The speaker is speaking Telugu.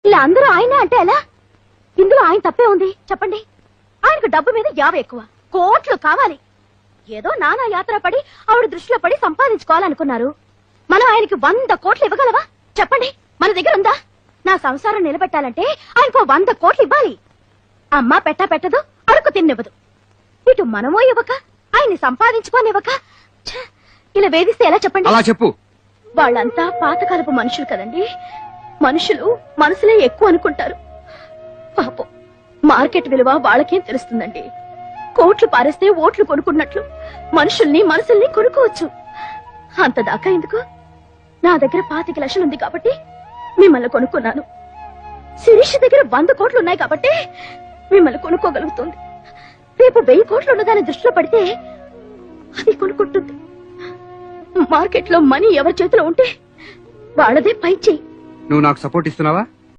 ఇలా అందరూ ఆయనే అంటే ఎలా? ఇందులో ఆయన తప్పే ఉంది చెప్పండి. ఆయనకు డబ్బు మీద యావ ఎక్కువ, కోట్లు కావాలి. ఏదో నానా యాత్ర పడి ఆవిడ దృష్టిలో పడి సంపాదించుకోవాలనుకున్నారు. మనం ఆయనకి 100 కోట్లు ఇవ్వగలవా చెప్పండి? మన దగ్గర ఉందా? నా సంసారం నిలబెట్టాలంటే ఆయనకు 100 కోట్లు ఇవ్వాలి. అమ్మ పెట్టదు, అడుక్కు తిన్నివ్వదు. ఇటు మనమో ఇవ్వక ఆయన్ని సంపాదించుకోనివ్వక ఇలా వేధిస్తే ఎలా చెప్పండి? అలా చెప్పు. వాళ్ళంతా పాతకాలపు మనుషులు కదండి. మనుషులు మనసులే ఎక్కువ అనుకుంటారు. పాపం మార్కెట్ విలువ వాళ్ళకేం తెలుస్తుందండి. కోట్లు పారేస్తే ఓట్లు కొనుక్కున్నట్లు మనుషుల్ని మనసుల్ని కొనుక్కోవచ్చు. అంతదాకా ఎందుకు? నా దగ్గర 25 లక్షలు ఉంది కాబట్టి మిమ్మల్ని కొనుక్కున్నాను. శిరీష్ దగ్గర 100 కోట్లు ఉన్నాయి కాబట్టి మిమ్మల్ని కొనుక్కోగలుగుతుంది. రేపు 1000 కోట్లు ఉన్నదాన్ని దృష్టిలో పడితే అది కొనుక్కుంటుంది. మార్కెట్ లో మనీ ఎవరి చేతిలో ఉంటే వాళ్ళదే పై చెయ్యి. నువ్వు నాకు సపోర్ట్ ఇస్తున్నావా?